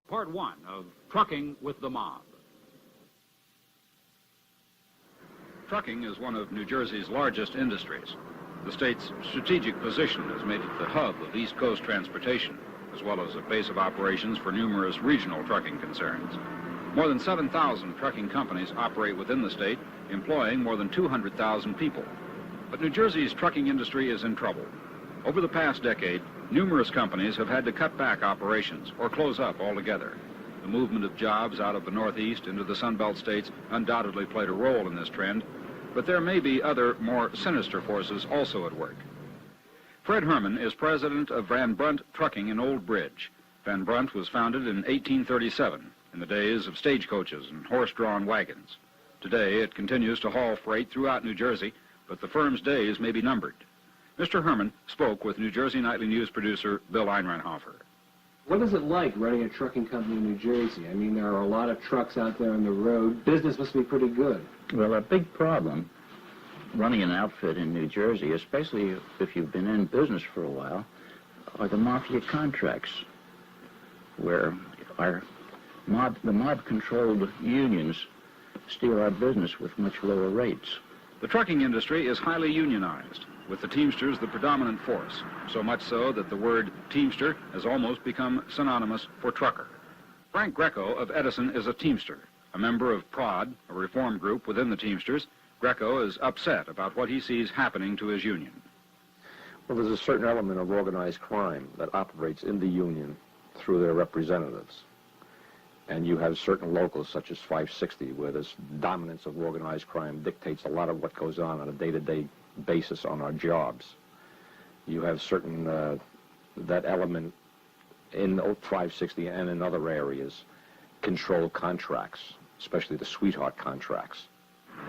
Part 1 of Trucking with the Mob. Trucking is one of New Jersey's largest industries. The state's strategic position has made it the hub of East Coast transportation, as well as a base of operations for numerous regional trucking concerns. More than 7,000 trucking companies operate within the state, employing more than 200,000 people. But New Jersey's trucking industry is in trouble. Over the past decade, numerous companies have had to cut back operations or close up altogether. The movement of jobs out of the Northeast into the Sunbelt states undoubtedly played a role in this trend, but there may be other, more sinister forces also at work. Fred Herman is president of Van Brunt Trucking in Old Bridge. Van Brunt was founded in 1837, in the days of stagecoaches and horse-drawn wagons. Today, it continues to haul freight throughout New Jersey, but the firm's days may be numbered. Mr. Herman spoke with New Jersey Nightly News producer Bill Einrenhofer. What is it like running a trucking company in New Jersey? I mean, there are a lot of trucks out there on the road. Business must be pretty good. Well, a big problem running an outfit in New Jersey, especially if you've been in business for a while, are the Mafia contracts, where the mob-controlled unions steal our business with much lower rates. The trucking industry is highly unionized, with the Teamsters the predominant force, so much so that the word Teamster has almost become synonymous for trucker. Frank Greco of Edison is a Teamster. A member of PROD, a reform group within the Teamsters, Greco is upset about what he sees happening to his union. Well, there's a certain element of organized crime that operates in the union through their representatives. And you have certain locals, such as 560, where this dominance of organized crime dictates a lot of what goes on a day-to-day basis on our jobs. You have certain, that element in 560 and in other areas, controlled contracts, especially the sweetheart contracts.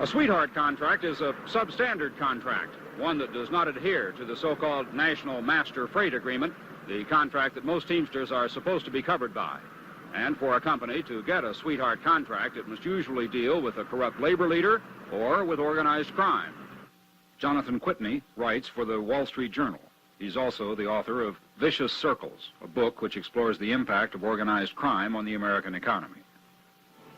A sweetheart contract is a substandard contract, one that does not adhere to the so-called National Master Freight Agreement, the contract that most Teamsters are supposed to be covered by. And for a company to get a sweetheart contract, it must usually deal with a corrupt labor leader or with organized crime. Jonathan Whitney writes for the Wall Street Journal. He's also the author of Vicious Circles, a book which explores the impact of organized crime on the American economy.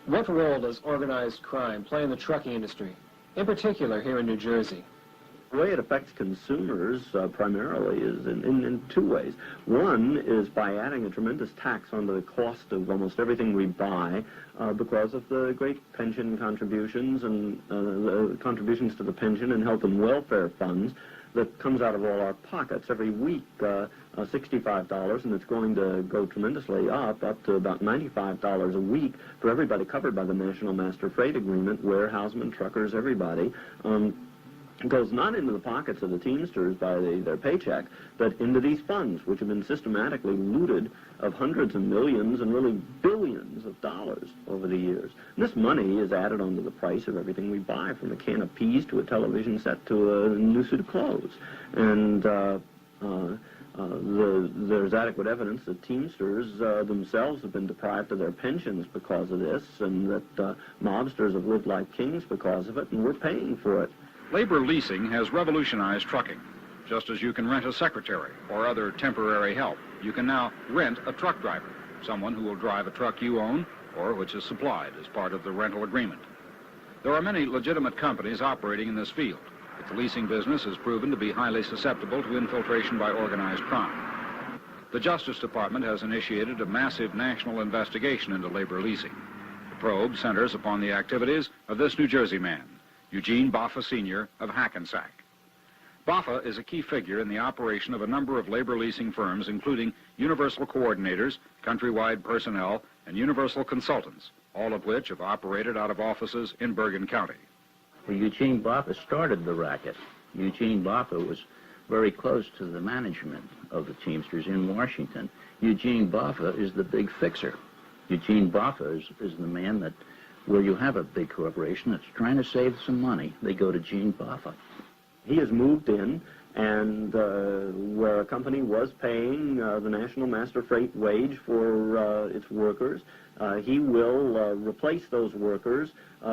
What role does organized crime play in the trucking industry, in particular here in New Jersey? The way it affects consumers primarily is in two ways. One is by adding a tremendous tax onto the cost of almost everything we buy because of the great pension contributions and the contributions to the pension and health and welfare funds that comes out of all our pockets every week, $65, and it's going to go tremendously up to about $95 a week for everybody covered by the National Master Freight Agreement, warehousemen, truckers, everybody. Goes not into the pockets of the Teamsters by their paycheck, but into these funds, which have been systematically looted of hundreds of millions and really billions of dollars over the years. And this money is added onto the price of everything we buy, from a can of peas to a television set to a new suit of clothes. And there's adequate evidence that Teamsters themselves have been deprived of their pensions because of this, and that mobsters have lived like kings because of it, and we're paying for it. Labor leasing has revolutionized trucking. Just as you can rent a secretary or other temporary help, you can now rent a truck driver, someone who will drive a truck you own or which is supplied as part of the rental agreement. There are many legitimate companies operating in this field, but the leasing business has proven to be highly susceptible to infiltration by organized crime. The Justice Department has initiated a massive national investigation into labor leasing. The probe centers upon the activities of this New Jersey man, Eugene Boffa Sr. of Hackensack. Boffa is a key figure in the operation of a number of labor leasing firms, including Universal Coordinators, Countrywide Personnel, and Universal Consultants, all of which have operated out of offices in Bergen County. Well, Eugene Boffa started the racket. Eugene Boffa was very close to the management of the Teamsters in Washington. Eugene Boffa is the big fixer. Eugene Boffa is the man that, where you have a big corporation that's trying to save some money, they go to Gene Boffa. He has moved in And where a company was paying the national master freight wage for its workers, he will replace those workers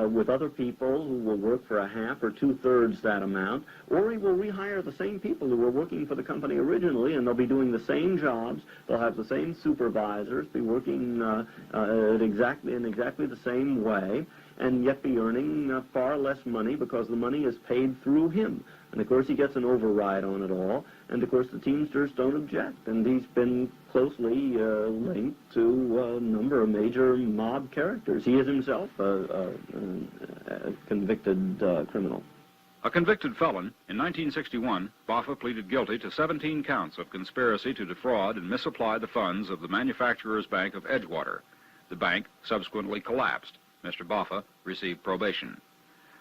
with other people who will work for a half or two-thirds that amount, or he will rehire the same people who were working for the company originally, and they'll be doing the same jobs, they'll have the same supervisors, be working in exactly the same way, and yet be earning far less money because the money is paid through him. And of course he gets an override on it all, and of course the Teamsters don't object, and he's been closely linked to a number of major mob characters. He is himself a convicted criminal. A convicted felon, in 1961, BOFA pleaded guilty to 17 counts of conspiracy to defraud and misapply the funds of the Manufacturers Bank of Edgewater. The bank subsequently collapsed. Mr. BOFA received probation.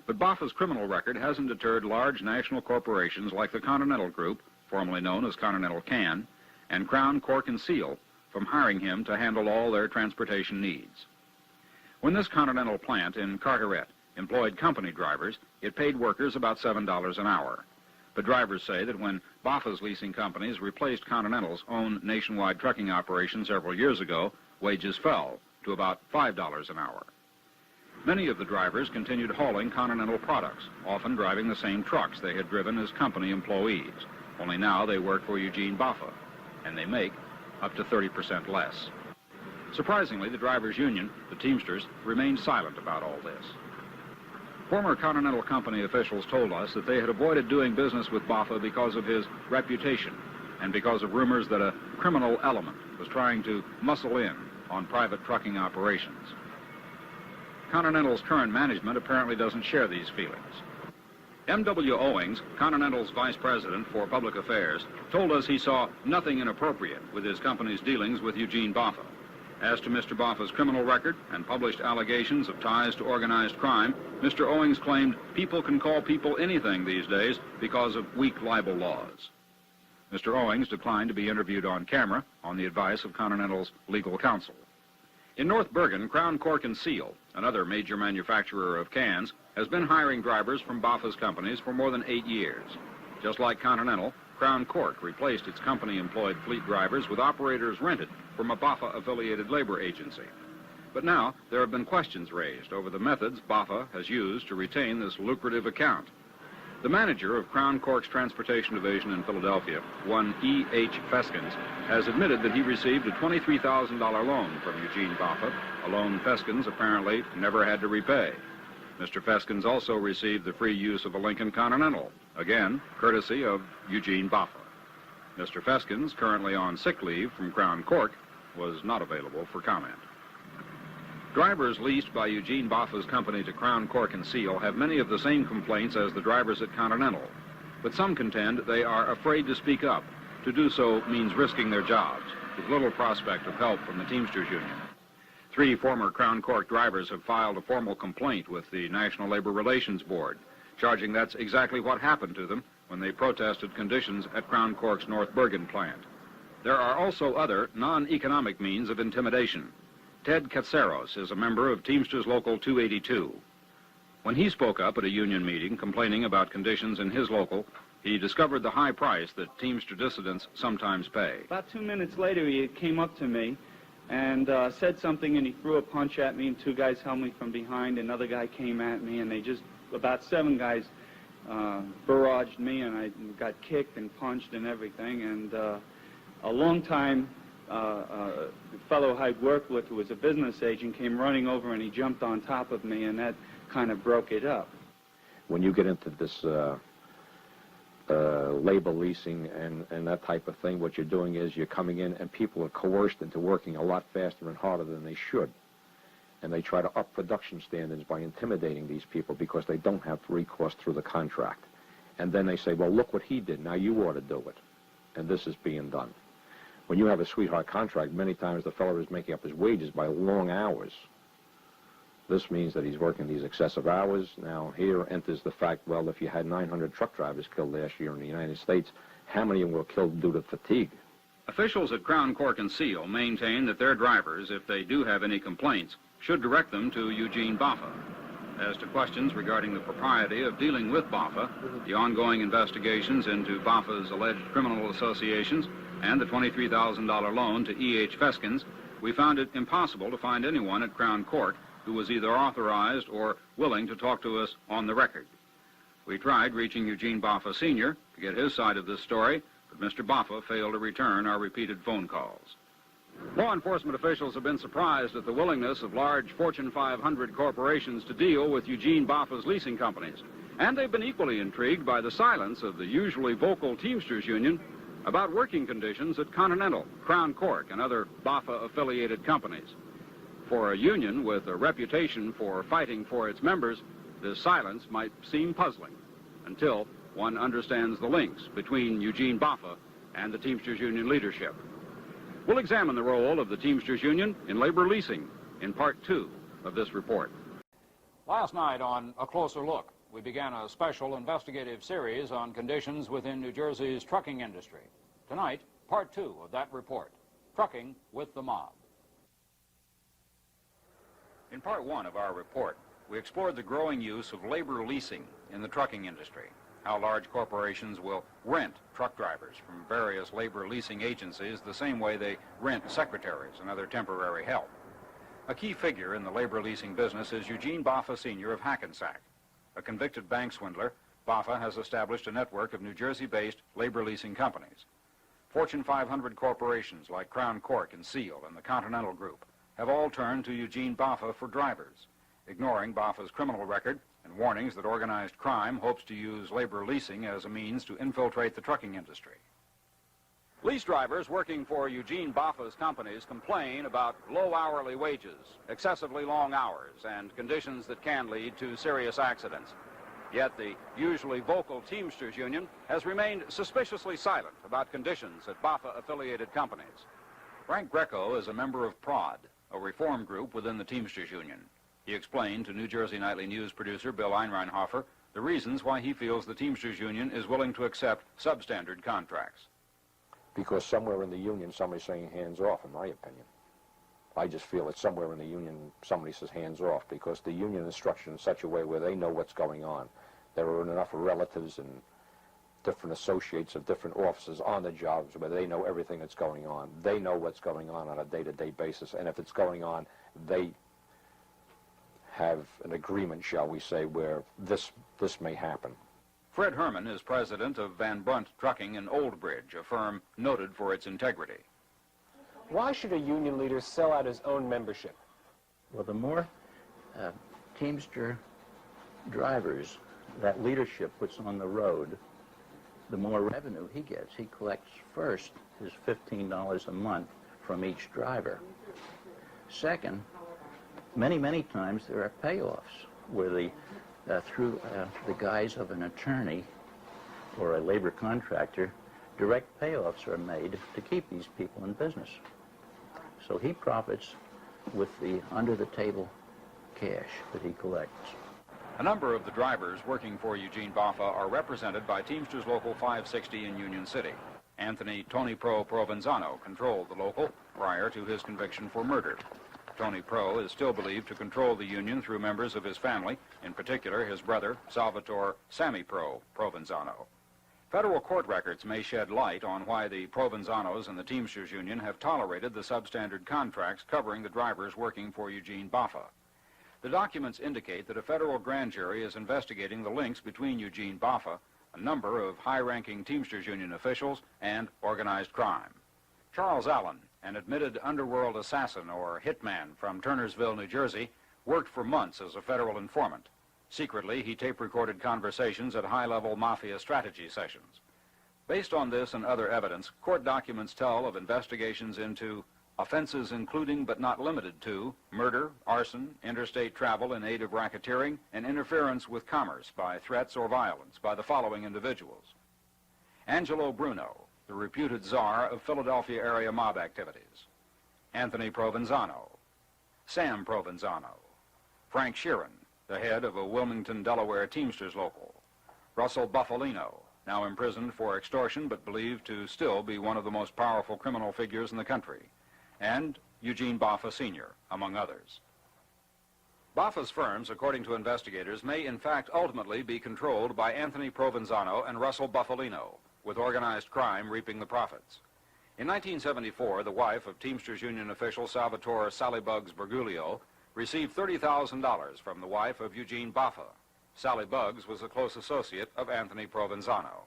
But BOFA's criminal record hasn't deterred large national corporations like the Continental Group, formerly known as Continental Can, and Crown, Cork, and Seal from hiring him to handle all their transportation needs. When this Continental plant in Carteret employed company drivers, it paid workers about $7 an hour. But drivers say that when BOFA's leasing companies replaced Continental's own nationwide trucking operation several years ago, wages fell to about $5 an hour. Many of the drivers continued hauling Continental products, often driving the same trucks they had driven as company employees. Only now they work for Eugene BOFA, and they make up to 30% less. Surprisingly, the drivers' union, the Teamsters, remained silent about all this. Former Continental Company officials told us that they had avoided doing business with BOFA because of his reputation and because of rumors that a criminal element was trying to muscle in on private trucking operations. Continental's current management apparently doesn't share these feelings. M.W. Owings, Continental's vice president for public affairs, told us he saw nothing inappropriate with his company's dealings with Eugene BOFA. As to Mr. BOFA's criminal record and published allegations of ties to organized crime, Mr. Owings claimed people can call people anything these days because of weak libel laws. Mr. Owings declined to be interviewed on camera on the advice of Continental's legal counsel. In North Bergen, Crown, Cork, and Seal, another major manufacturer of cans, has been hiring drivers from BOFA's companies for more than 8 years. Just like Continental, Crown Cork replaced its company-employed fleet drivers with operators rented from a BOFA-affiliated labor agency. But now there have been questions raised over the methods BOFA has used to retain this lucrative account. The manager of Crown Cork's transportation division in Philadelphia, one E.H. Feskins, has admitted that he received a $23,000 loan from Eugene BOFA, a loan Feskins apparently never had to repay. Mr. Feskins also received the free use of a Lincoln Continental, again, courtesy of Eugene BOFA. Mr. Feskins, currently on sick leave from Crown Cork, was not available for comment. Drivers leased by Eugene BOFA's company to Crown, Cork, and Seal have many of the same complaints as the drivers at Continental, but some contend they are afraid to speak up. To do so means risking their jobs, with little prospect of help from the Teamsters Union. 3 former Crown Cork drivers have filed a formal complaint with the National Labor Relations Board, charging that's exactly what happened to them when they protested conditions at Crown Cork's North Bergen plant. There are also other non-economic means of intimidation. Ted Katsaros is a member of Teamsters Local 282. When he spoke up at a union meeting complaining about conditions in his local, he discovered the high price that Teamster dissidents sometimes pay. About 2 minutes later, he came up to me and said something, and he threw a punch at me, and 2 guys held me from behind. Another guy came at me, and about 7 guys barraged me, and I got kicked and punched and everything. And a long-time fellow I'd worked with, who was a business agent, came running over, and he jumped on top of me, and that kind of broke it up. When you get into this labor leasing and that type of thing, what you're doing is you're coming in and people are coerced into working a lot faster and harder than they should. And they try to up production standards by intimidating these people because they don't have recourse through the contract. And then they say, well, look what he did, now you ought to do it. And this is being done. When you have a sweetheart contract, many times the fellow is making up his wages by long hours. This means that he's working these excessive hours. Now, here enters the fact, well, if you had 900 truck drivers killed last year in the United States, how many of them were killed due to fatigue? Officials at Crown, Cork, and Seal maintain that their drivers, if they do have any complaints, should direct them to Eugene BOFA. as to questions regarding the propriety of dealing with BOFA, the ongoing investigations into BOFA's alleged criminal associations, and the $23,000 loan to E.H. Feskins, we found it impossible to find anyone at Crown Court who was either authorized or willing to talk to us on the record. We tried reaching Eugene BOFA Sr. to get his side of this story, but Mr. BOFA failed to return our repeated phone calls. Law enforcement officials have been surprised at the willingness of large Fortune 500 corporations to deal with Eugene BOFA's leasing companies. And they've been equally intrigued by the silence of the usually vocal Teamsters Union about working conditions at Continental, Crown Court, and other BOFA-affiliated companies. For a union with a reputation for fighting for its members, this silence might seem puzzling until one understands the links between Eugene BOFA and the Teamsters Union leadership. We'll examine the role of the Teamsters Union in labor leasing in Part 2 of this report. Last night on A Closer Look, we began a special investigative series on conditions within New Jersey's trucking industry. Tonight, Part 2 of that report, Trucking with the Mob. In Part 1 of our report, we explored the growing use of labor leasing in the trucking industry, how large corporations will rent truck drivers from various labor leasing agencies the same way they rent secretaries and other temporary help. A key figure in the labor leasing business is Eugene BOFA Sr. of Hackensack. A convicted bank swindler, BOFA has established a network of New Jersey-based labor leasing companies. Fortune 500 corporations like Crown Cork and Seal and the Continental Group have all turned to Eugene BOFA for drivers, ignoring BOFA's criminal record and warnings that organized crime hopes to use labor leasing as a means to infiltrate the trucking industry. Lease drivers working for Eugene BOFA's companies complain about low hourly wages, excessively long hours, and conditions that can lead to serious accidents. Yet the usually vocal Teamsters Union has remained suspiciously silent about conditions at BOFA-affiliated companies. Frank Greco is a member of PROD, a reform group within the Teamsters Union. He explained to New Jersey Nightly News producer Bill Einreinhofer the reasons why he feels the Teamsters Union is willing to accept substandard contracts. Because somewhere in the union, somebody's saying hands off, in my opinion. I just feel that somewhere in the union, somebody says hands off, because the union is structured in such a way where they know what's going on. There are enough relatives and different associates of different officers on the jobs where they know everything that's going on. They know what's going on a day-to-day basis, and if it's going on, they have an agreement, shall we say, where this may happen. Fred Herman is president of Van Brunt Trucking in Old Bridge, a firm noted for its integrity. Why should a union leader sell out his own membership? Well, the more Teamster drivers that leadership puts on the road, the more revenue he gets. He collects first his $15 a month from each driver. Second, many times there are payoffs where through the guise of an attorney or a labor contractor, direct payoffs are made to keep these people in business. So he profits with the under-the-table cash that he collects. A number of the drivers working for Eugene BOFA are represented by Teamsters Local 560 in Union City. Anthony Tony Pro Provenzano controlled the local prior to his conviction for murder. Tony Pro is still believed to control the union through members of his family, in particular his brother, Salvatore Sammy Pro Provenzano. Federal court records may shed light on why the Provenzanos and the Teamsters Union have tolerated the substandard contracts covering the drivers working for Eugene BOFA. The documents indicate that a federal grand jury is investigating the links between Eugene BOFA, a number of high-ranking Teamsters Union officials, and organized crime. Charles Allen, an admitted underworld assassin or hitman from Turnersville, New Jersey, worked for months as a federal informant. Secretly, he tape-recorded conversations at high-level Mafia strategy sessions. Based on this and other evidence, court documents tell of investigations into offenses including but not limited to murder, arson, interstate travel in aid of racketeering, and interference with commerce by threats or violence by the following individuals: Angelo Bruno, the reputed czar of Philadelphia area mob activities; Anthony Provenzano; Sam Provenzano; Frank Sheeran, the head of a Wilmington, Delaware Teamsters local; Russell Buffalino, now imprisoned for extortion but believed to still be one of the most powerful criminal figures in the country; and Eugene BOFA Sr., among others. Baffa's firms, according to investigators, may in fact ultimately be controlled by Anthony Provenzano and Russell Buffalino, with organized crime reaping the profits. In 1974, the wife of Teamsters Union official Salvatore Sallybugs Bergoglio received $30,000 from the wife of Eugene Baffa. Sally Bugs was a close associate of Anthony Provenzano.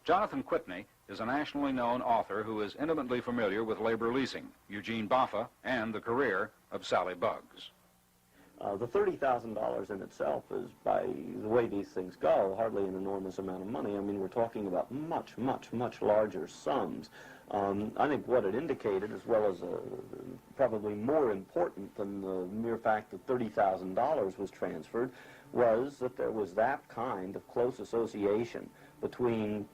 Jonathan Whitney is a nationally known author who is intimately familiar with labor leasing, Eugene Baffa, and the career of Sally Bugs. The $30,000 in itself is, by the way these things go, hardly an enormous amount of money. I mean, we're talking about much, much, much larger sums. I think what it indicated, as well as probably more important than the mere fact that $30,000 was transferred, was that there was that kind of close association between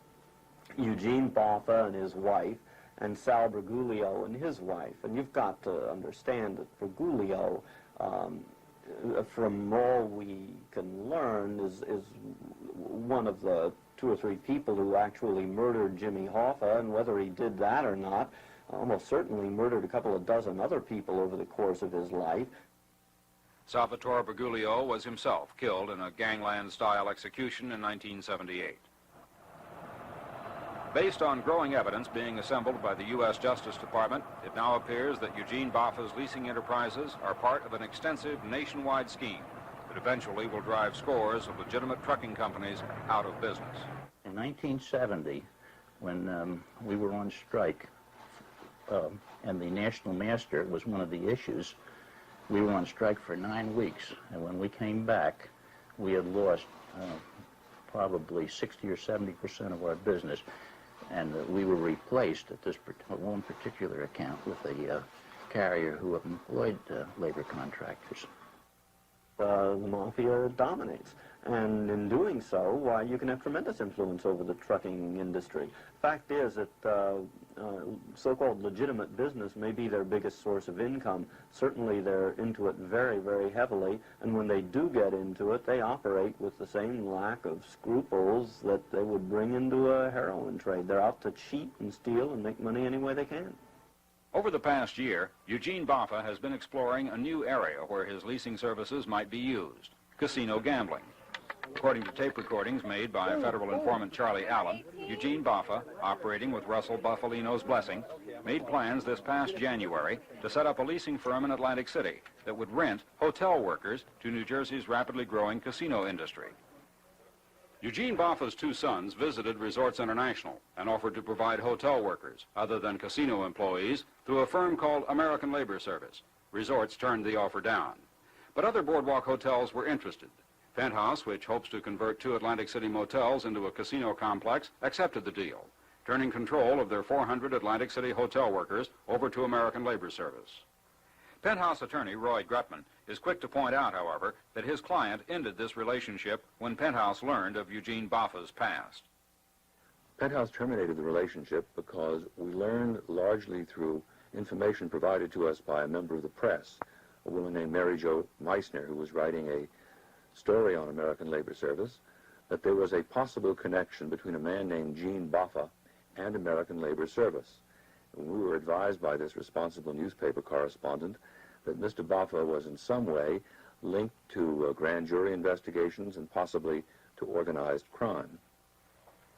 Eugene Baffa and his wife and Sal Bergoglio and his wife. And you've got to understand that Bergoglio, from all we can learn, is one of the 2 or 3 people who actually murdered Jimmy Hoffa, and whether he did that or not, almost certainly murdered a couple of dozen other people over the course of his life. Salvatore Bergoglio was himself killed in a gangland-style execution in 1978. Based on growing evidence being assembled by the U.S. Justice Department, it now appears that Eugene Baffa's leasing enterprises are part of an extensive nationwide scheme that eventually will drive scores of legitimate trucking companies out of business. In 1970, when we were on strike, and the National Master was one of the issues, we were on strike for 9 weeks, and when we came back, we had lost probably 60 or 70% of our business. And we were replaced at this one particular account with a carrier who employed labor contractors. The Mafia dominates. And in doing so, why, you can have tremendous influence over the trucking industry. Fact is that so-called legitimate business may be their biggest source of income. Certainly they're into it very, very heavily, and when they do get into it, they operate with the same lack of scruples that they would bring into a heroin trade. They're out to cheat and steal and make money any way they can. Over the past year, Eugene Baffa has been exploring a new area where his leasing services might be used: casino gambling. According to tape recordings made by federal informant Charlie Allen, Eugene Baffa, operating with Russell Buffalino's blessing, made plans this past January to set up a leasing firm in Atlantic City that would rent hotel workers to New Jersey's rapidly growing casino industry. Eugene Baffa's 2 sons visited Resorts International and offered to provide hotel workers, other than casino employees, through a firm called American Labor Service. Resorts turned the offer down. But other boardwalk hotels were interested. Penthouse, which hopes to convert 2 Atlantic City motels into a casino complex, accepted the deal, turning control of their 400 Atlantic City hotel workers over to American Labor Service. Penthouse attorney Roy Grutman is quick to point out, however, that his client ended this relationship when Penthouse learned of Eugene Baffa's past. Penthouse terminated the relationship because we learned, largely through information provided to us by a member of the press, a woman named Mary Jo Meissner, who was writing a story on American Labor Service, that there was a possible connection between a man named Gene Baffa and American Labor Service. And we were advised by this responsible newspaper correspondent that Mr. Baffa was in some way linked to grand jury investigations and possibly to organized crime.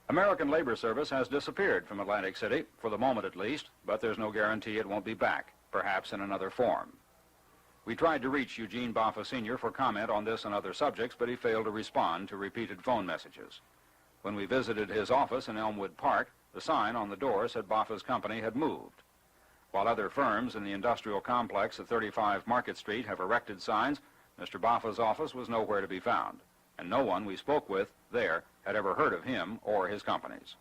American Labor Service has disappeared from Atlantic City, for the moment at least, but there's no guarantee it won't be back, perhaps in another form. We tried to reach Eugene Baffa Sr. for comment on this and other subjects, but he failed to respond to repeated phone messages. When we visited his office in Elmwood Park, the sign on the door said Baffa's company had moved. While other firms in the industrial complex at 35 Market Street have erected signs, Mr. Baffa's office was nowhere to be found, and no one we spoke with there had ever heard of him or his companies.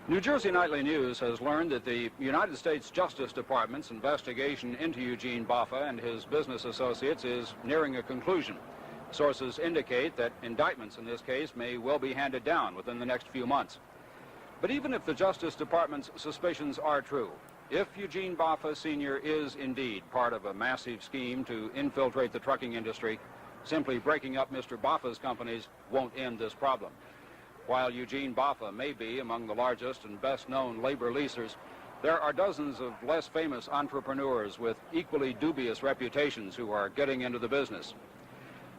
New Jersey Nightly News has learned that the United States Justice Department's investigation into Eugene Baffa and his business associates is nearing a conclusion. Sources indicate that indictments in this case may well be handed down within the next few months. But even if the Justice Department's suspicions are true, if Eugene Baffa Sr. is indeed part of a massive scheme to infiltrate the trucking industry, simply breaking up Mr. Baffa's companies won't end this problem. While Eugene Baffa may be among the largest and best-known labor leasers, There are dozens of less famous entrepreneurs with equally dubious reputations who are getting into the business.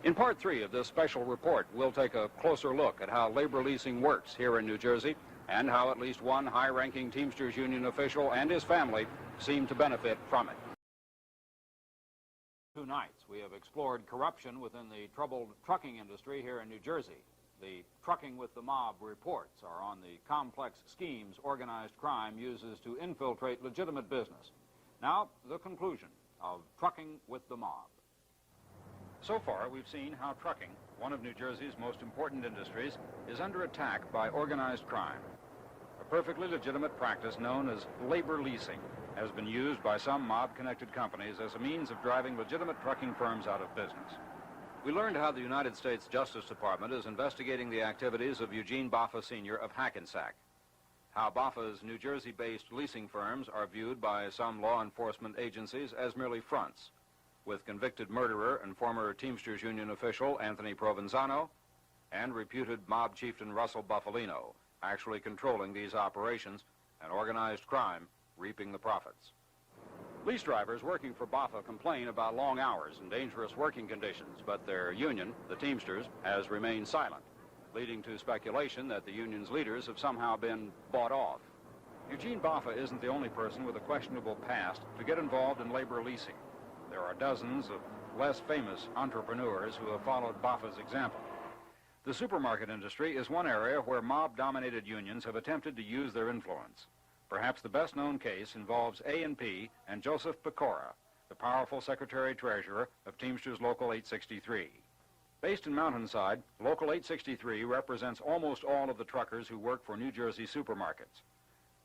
In Part 3 of this special report, we'll take a closer look at how labor leasing works here in New Jersey and how at least one high-ranking Teamsters Union official and his family seem to benefit from it. 2 nights, we have explored corruption within the troubled trucking industry here in New Jersey. The Trucking with the Mob reports are on the complex schemes organized crime uses to infiltrate legitimate business. Now, the conclusion of Trucking with the Mob. So far, we've seen how trucking, one of New Jersey's most important industries, is under attack by organized crime. A perfectly legitimate practice known as labor leasing has been used by some mob-connected companies as a means of driving legitimate trucking firms out of business. We learned how the United States Justice Department is investigating the activities of Eugene Boffa Sr. of Hackensack, how Boffa's New Jersey-based leasing firms are viewed by some law enforcement agencies as merely fronts, with convicted murderer and former Teamsters Union official Anthony Provenzano and reputed mob chieftain Russell Buffalino actually controlling these operations and organized crime reaping the profits. Lease drivers working for Boffa complain about long hours and dangerous working conditions, but their union, the Teamsters, has remained silent, leading to speculation that the union's leaders have somehow been bought off. Eugene Boffa isn't the only person with a questionable past to get involved in labor leasing. There are dozens of less famous entrepreneurs who have followed Boffa's example. The supermarket industry is one area where mob-dominated unions have attempted to use their influence. Perhaps the best-known case involves A&P and Joseph Pecora, the powerful secretary-treasurer of Teamsters Local 863. Based in Mountainside, Local 863 represents almost all of the truckers who work for New Jersey supermarkets.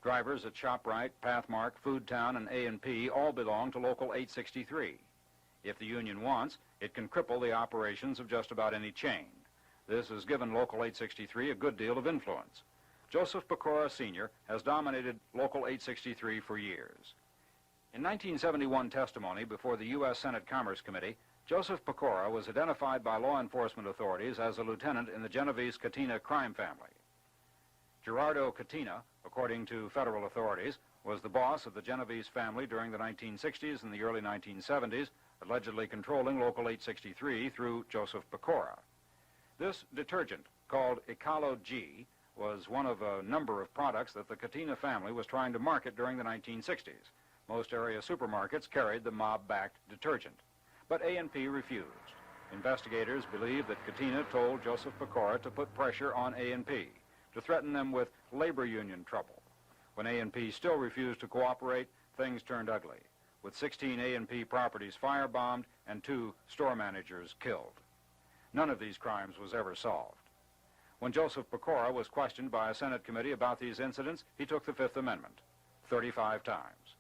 Drivers at ShopRite, Pathmark, Foodtown, and A&P all belong to Local 863. If the union wants, it can cripple the operations of just about any chain. This has given Local 863 a good deal of influence. Joseph Pecora Sr. has dominated Local 863 for years. In 1971 testimony before the U.S. Senate Commerce Committee, Joseph Pecora was identified by law enforcement authorities as a lieutenant in the Genovese Catena crime family. Gerardo Catena, according to federal authorities, was the boss of the Genovese family during the 1960s and the early 1970s, allegedly controlling Local 863 through Joseph Pecora. This detergent, called Ecalo G, was one of a number of products that the Catena family was trying to market during the 1960s. Most area supermarkets carried the mob-backed detergent, but A&P refused. Investigators believe that Catena told Joseph Pecora to put pressure on A&P, to threaten them with labor union trouble. When A&P still refused to cooperate, things turned ugly, with 16 A&P properties firebombed and 2 store managers killed. None of these crimes was ever solved. When Joseph Pecora was questioned by a Senate committee about these incidents, he took the Fifth Amendment 35 times.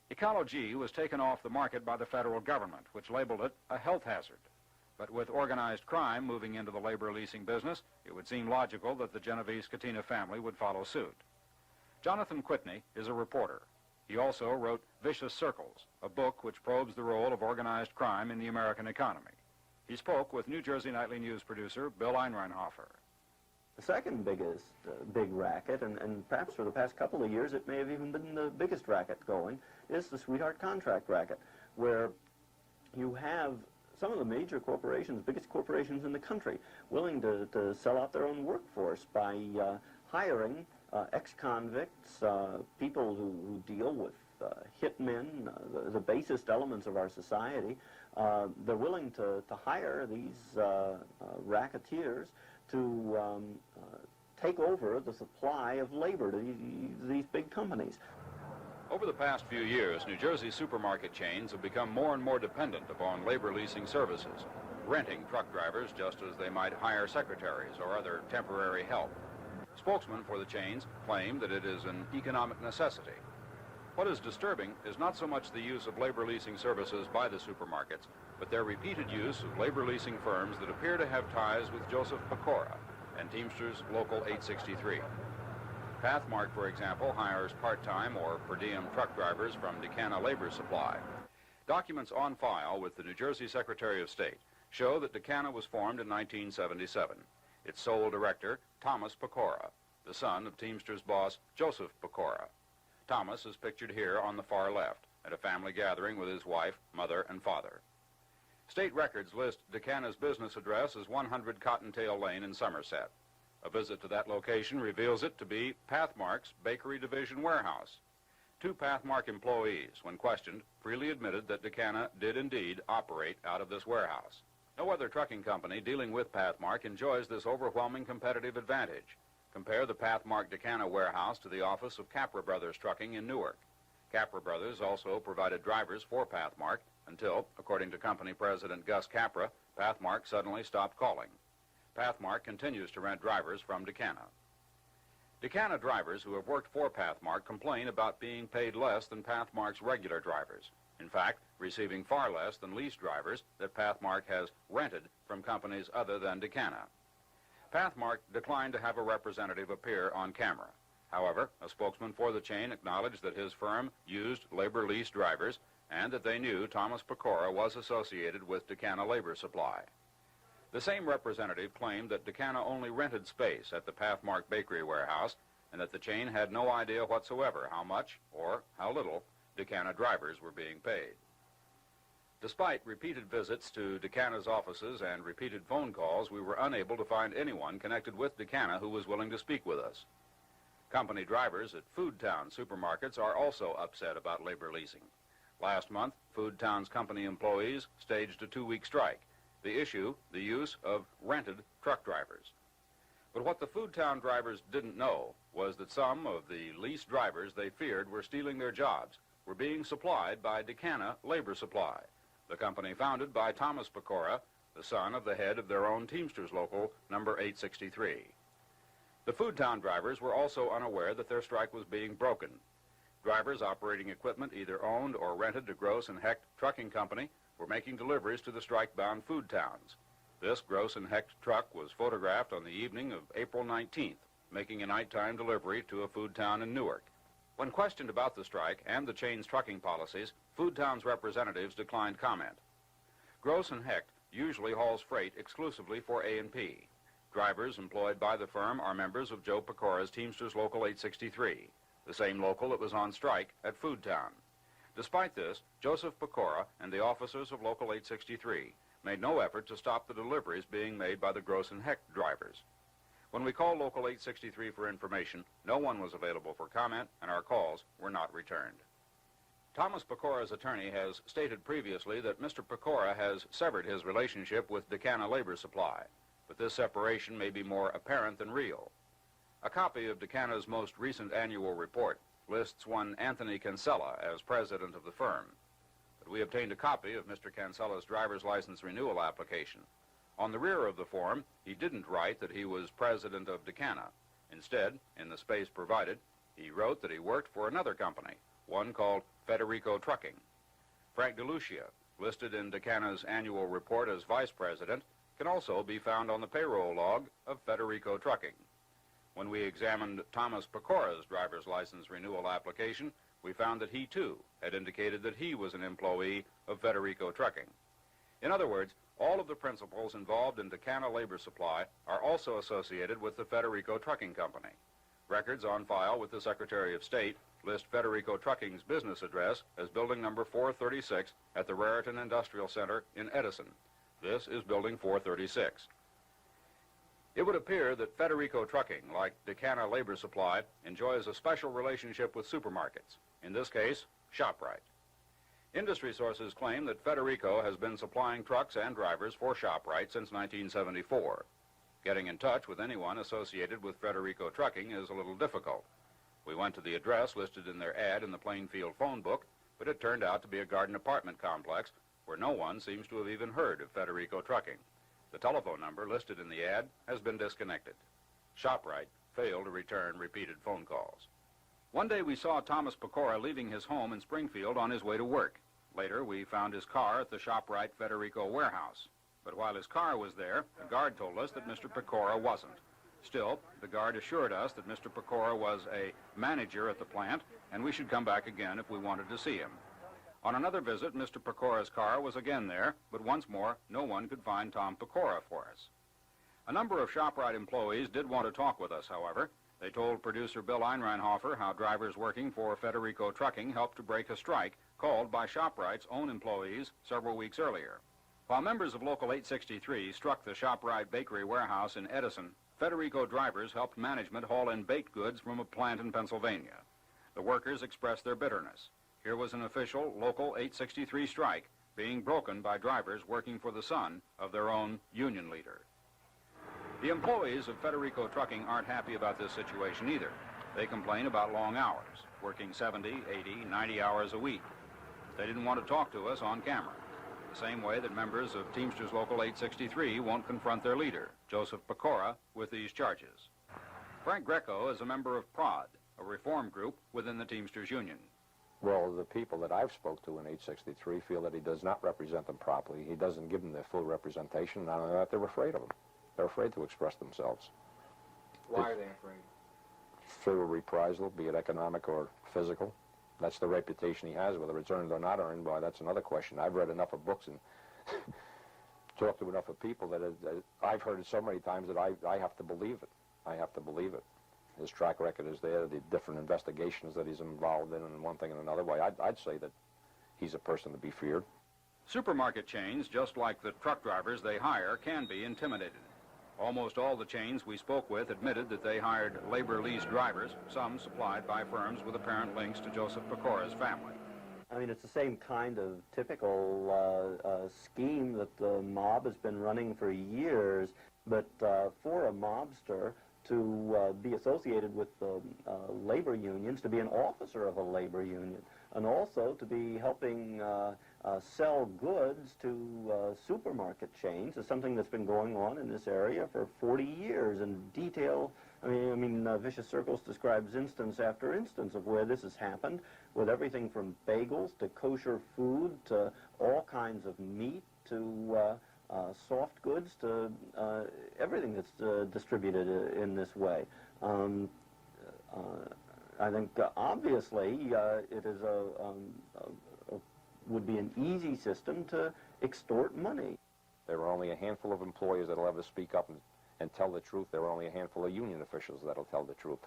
Ecalo G was taken off the market by the federal government, which labeled it a health hazard. But with organized crime moving into the labor leasing business, it would seem logical that the Genovese Catena family would follow suit. Jonathan Whitney is a reporter. He also wrote Vicious Circles, a book which probes the role of organized crime in the American economy. He spoke with New Jersey Nightly News producer Bill Einreinhofer. The second biggest big racket, and perhaps for the past couple of years it may have even been the biggest racket going, is the sweetheart contract racket, where you have some of the major corporations, biggest corporations in the country, willing to sell out their own workforce by hiring ex-convicts, people who deal with hitmen, the basest elements of our society. They're willing to hire these racketeers to take over the supply of labor to these big companies. Over the past few years, New Jersey supermarket chains have become more and more dependent upon labor leasing services, renting truck drivers just as they might hire secretaries or other temporary help. Spokesmen for the chains claim that it is an economic necessity. What is disturbing is not so much the use of labor leasing services by the supermarkets, but their repeated use of labor leasing firms that appear to have ties with Joseph Pecora and Teamsters Local 863. Pathmark, for example, hires part-time or per diem truck drivers from Decana Labor Supply. Documents on file with the New Jersey Secretary of State show that Decana was formed in 1977. Its sole director, Thomas Pecora, the son of Teamsters boss Joseph Pecora. Thomas is pictured here on the far left at a family gathering with his wife, mother, and father. State records list Decana's business address as 100 Cottontail Lane in Somerset. A visit to that location reveals it to be Pathmark's Bakery Division warehouse. 2 Pathmark employees, when questioned, freely admitted that Decana did indeed operate out of this warehouse. No other trucking company dealing with Pathmark enjoys this overwhelming competitive advantage. Compare the Pathmark Decana warehouse to the office of Capra Brothers Trucking in Newark. Capra Brothers also provided drivers for Pathmark until, according to company president Gus Capra, Pathmark suddenly stopped calling. Pathmark continues to rent drivers from Decana. Decana drivers who have worked for Pathmark complain about being paid less than Pathmark's regular drivers. In fact, receiving far less than leased drivers that Pathmark has rented from companies other than Decana. Pathmark declined to have a representative appear on camera. However, a spokesman for the chain acknowledged that his firm used labor lease drivers and that they knew Thomas Pecora was associated with Decana Labor Supply. The same representative claimed that Decana only rented space at the Pathmark Bakery warehouse and that the chain had no idea whatsoever how much or how little Decana drivers were being paid. Despite repeated visits to Decana's offices and repeated phone calls, we were unable to find anyone connected with Decana who was willing to speak with us. Company drivers at Foodtown supermarkets are also upset about labor leasing. Last month, Foodtown's company employees staged a 2-week strike. The issue, the use of rented truck drivers. But what the Foodtown drivers didn't know was that some of the leased drivers they feared were stealing their jobs were being supplied by Decana Labor Supply, the company founded by Thomas Pecora, the son of the head of their own Teamsters Local number 863. The Foodtown drivers were also unaware that their strike was being broken. Drivers operating equipment either owned or rented to Gross and Hecht Trucking Company were making deliveries to the strike-bound Foodtowns. This Gross and Hecht truck was photographed on the evening of April 19th, making a nighttime delivery to a Foodtown in Newark. When questioned about the strike and the chain's trucking policies, Foodtown's representatives declined comment. Gross and Hecht usually hauls freight exclusively for A&P. Drivers employed by the firm are members of Joe Pecora's Teamsters Local 863, the same local that was on strike at Foodtown. Despite this, Joseph Pecora and the officers of Local 863 made no effort to stop the deliveries being made by the Gross and Hecht drivers. When we called Local 863 for information, no one was available for comment, and our calls were not returned. Thomas Pecora's attorney has stated previously that Mr. Pecora has severed his relationship with Decana Labor Supply, but this separation may be more apparent than real. A copy of Decana's most recent annual report lists one Anthony Cancella as president of the firm, but we obtained a copy of Mr. Cancella's driver's license renewal application. On the rear of the form, he didn't write that he was president of Decana. Instead, in the space provided, he wrote that he worked for another company, one called Federico Trucking. Frank DeLucia, listed in Decana's annual report as vice president, can also be found on the payroll log of Federico Trucking. When we examined Thomas Pecora's driver's license renewal application, we found that he, too, had indicated that he was an employee of Federico Trucking. In other words, all of the principals involved in Decana Labor Supply are also associated with the Federico Trucking Company. Records on file with the Secretary of State list Federico Trucking's business address as building number 436 at the Raritan Industrial Center in Edison. This is building 436. It would appear that Federico Trucking, like Decana Labor Supply, enjoys a special relationship with supermarkets, in this case, ShopRite. Industry sources claim that Federico has been supplying trucks and drivers for ShopRite since 1974. Getting in touch with anyone associated with Federico Trucking is a little difficult. We went to the address listed in their ad in the Plainfield phone book, but it turned out to be a garden apartment complex where no one seems to have even heard of Federico Trucking. The telephone number listed in the ad has been disconnected. ShopRite failed to return repeated phone calls. One day we saw Thomas Pecora leaving his home in Springfield on his way to work. Later, we found his car at the ShopRite Federico warehouse. But while his car was there, the guard told us that Mr. Pecora wasn't. Still, the guard assured us that Mr. Pecora was a manager at the plant, and we should come back again if we wanted to see him. On another visit, Mr. Pecora's car was again there, but once more, no one could find Tom Pecora for us. A number of ShopRite employees did want to talk with us, however. They told producer Bill Einreinhofer how drivers working for Federico Trucking helped to break a strike called by ShopRite's own employees several weeks earlier. While members of Local 863 struck the ShopRite bakery warehouse in Edison, Federico drivers helped management haul in baked goods from a plant in Pennsylvania. The workers expressed their bitterness. Here was an official Local 863 strike being broken by drivers working for the son of their own union leader. The employees of Federico Trucking aren't happy about this situation either. They complain about long hours, working 70, 80, 90 hours a week. They didn't want to talk to us on camera, the same way that members of Teamsters Local 863 won't confront their leader, Joseph Pecora, with these charges. Frank Greco is a member of PROD, a reform group within the Teamsters Union. Well, the people that I've spoke to in 863 feel that he does not represent them properly. He doesn't give them their full representation. Not only that, they're afraid of him. They're afraid to express themselves. Why are they afraid? Fear of reprisal, be it economic or physical. That's the reputation he has. Whether it's earned or not earned, boy, that's another question. I've read enough of books and talked to enough of people that I've heard it so many times that I have to believe it. I have to believe it. His track record is there, the different investigations that he's involved in, and one thing and another. Why, I'd say that he's a person to be feared. Supermarket chains, just like the truck drivers they hire, can be intimidated. Almost all the chains we spoke with admitted that they hired labor-lease drivers, some supplied by firms with apparent links to Joseph Pecora's family. I mean, it's the same kind of typical scheme that the mob has been running for years, but for a mobster to be associated with the labor unions, to be an officer of a labor union, and also to be helping sell goods to supermarket chains is something that's been going on in this area for 40 years in detail. I mean, Vicious Circles describes instance after instance of where this has happened, with everything from bagels to kosher food to all kinds of meat to soft goods to everything that's distributed in this way. I think obviously it is would be an easy system to extort money. There are only a handful of employers that will ever speak up and tell the truth. There are only a handful of union officials that will tell the truth.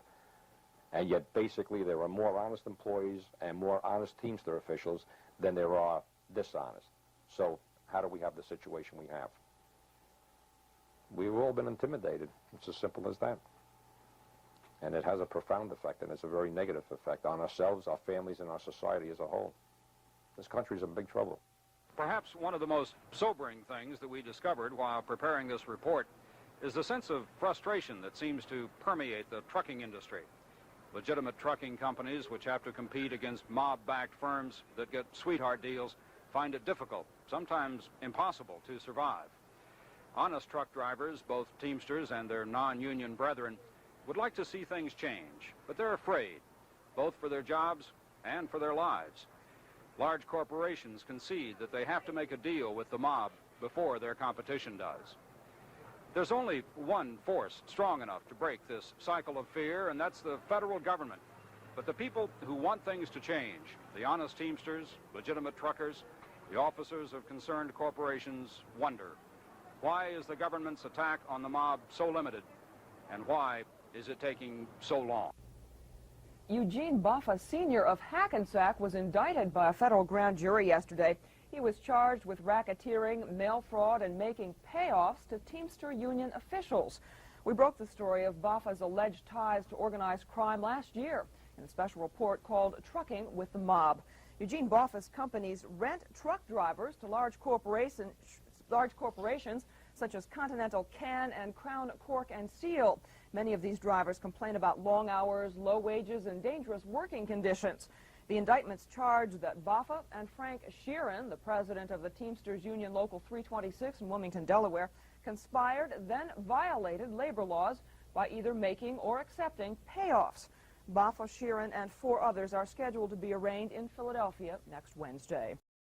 And yet basically there are more honest employees and more honest Teamster officials than there are dishonest. So how do we have the situation we have? We've all been intimidated. It's as simple as that. And it has a profound effect, and it's a very negative effect on ourselves, our families, and our society as a whole. This country's in big trouble. Perhaps one of the most sobering things that we discovered while preparing this report is the sense of frustration that seems to permeate the trucking industry. Legitimate trucking companies, which have to compete against mob-backed firms that get sweetheart deals, find it difficult, sometimes impossible, to survive. Honest truck drivers, both Teamsters and their non-union brethren, would like to see things change, but they're afraid, both for their jobs and for their lives. Large corporations concede that they have to make a deal with the mob before their competition does. There's only one force strong enough to break this cycle of fear, and that's the federal government. But the people who want things to change, the honest Teamsters, legitimate truckers, the officers of concerned corporations, wonder, why is the government's attack on the mob so limited, and why is it taking so long? Eugene Boffa, Sr. of Hackensack, was indicted by a federal grand jury yesterday. He was charged with racketeering, mail fraud, and making payoffs to Teamster Union officials. We broke the story of Boffa's alleged ties to organized crime last year in a special report called Trucking with the Mob. Eugene Boffa's companies rent truck drivers to large corporations such as Continental Can and Crown Cork and Seal. Many of these drivers complain about long hours, low wages, and dangerous working conditions. The indictments charge that Boffa and Frank Sheeran, the president of the Teamsters Union Local 326 in Wilmington, Delaware, conspired, then violated labor laws by either making or accepting payoffs. Boffa, Sheeran, and 4 others are scheduled to be arraigned in Philadelphia next Wednesday.